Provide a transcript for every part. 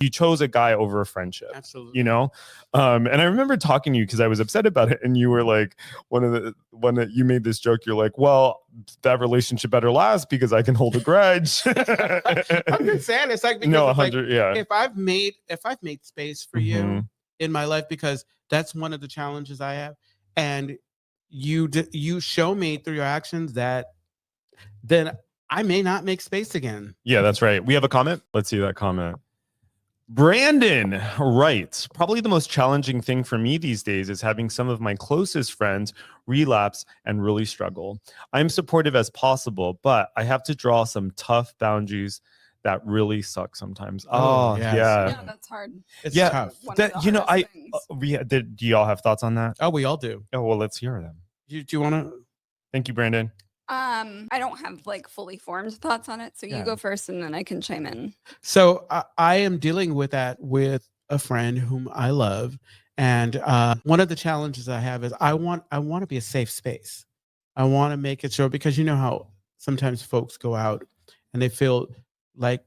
You chose a guy over a friendship. Absolutely. You know? And I remember talking to you because I was upset about it. And you were like, when you made this joke, you're like, well, that relationship better last because I can hold a grudge. I'm just saying, it's like, because No, it's like, 100, yeah. if I've made space for you in my life, because that's one of the challenges I have, and you show me through your actions that then I may not make space again. Yeah, that's right. We have a comment. Let's see that comment. Brandon writes, probably the most challenging thing for me these days is having some of my closest friends relapse and really struggle. I'm supportive as possible, but I have to draw some tough boundaries that really suck sometimes. Oh, yes. Yeah, that's hard. It's Yeah, tough. that, you know, do y'all have thoughts on that? Oh, we all do. Oh, well, let's hear them. Do you want to? Thank you, Brandon. I don't have like fully formed thoughts on it, so you go first and then I can chime in. So I am dealing with that with a friend whom I love, and one of the challenges I have is I want to be a safe space. I want to make it sure, because you know how sometimes folks go out and they feel like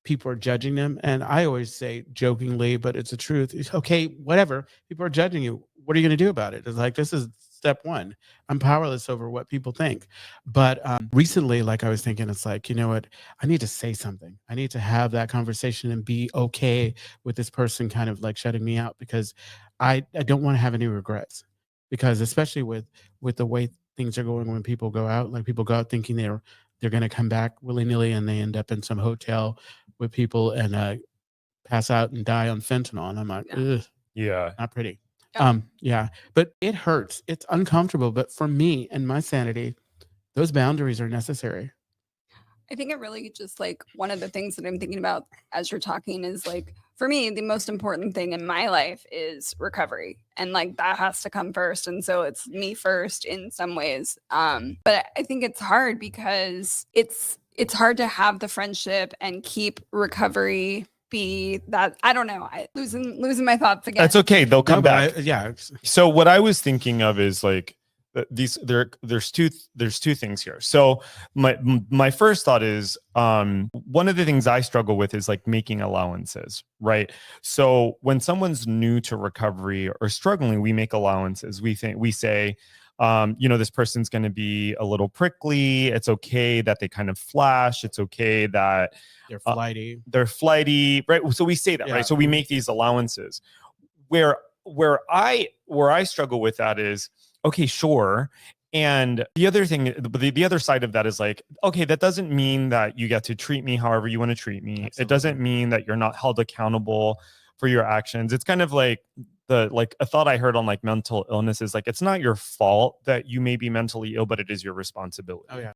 people are judging them, and I always say jokingly, but it's the truth. It's okay, whatever. People are judging you. What are you going to do about it? It's like, this is step one. I'm powerless over what people think. But recently, like, I was thinking, it's like, you know what? I need to say something. I need to have that conversation and be okay with this person kind of like shutting me out, because I don't want to have any regrets. Because especially with the way things are going, when people go out, like, people go out thinking they're going to come back willy-nilly, and they end up in some hotel with people and pass out and die on fentanyl. And I'm like, ugh, Yeah, not pretty. Yeah. But it hurts. It's uncomfortable. But for me and my sanity, those boundaries are necessary. I think it really just, like, one of the things that I'm thinking about as you're talking is, like, for me, the most important thing in my life is recovery. And like, that has to come first. And so it's me first in some ways. But I think it's hard because it's hard to have the friendship and keep recovery be that. I don't know. Losing my thoughts again. that's okay. They'll come back. Yeah. So what I was thinking of is like there's two things here. So my first thought is one of the things I struggle with is like making allowances, right? So when someone's new to recovery or struggling, we make allowances. We say this person's going to be a little prickly. It's okay that they kind of flash. It's okay that They're flighty. They're flighty, right? So we say that, Yeah. right? So we make these allowances. Where I struggle with that is, okay, sure. And the other thing, the other side of that is like, okay, that doesn't mean that you get to treat me however you want to treat me. Absolutely. It doesn't mean that you're not held accountable for your actions. It's kind of like a thought I heard on like mental illness is like, it's not your fault that you may be mentally ill, but it is your responsibility. Oh yeah.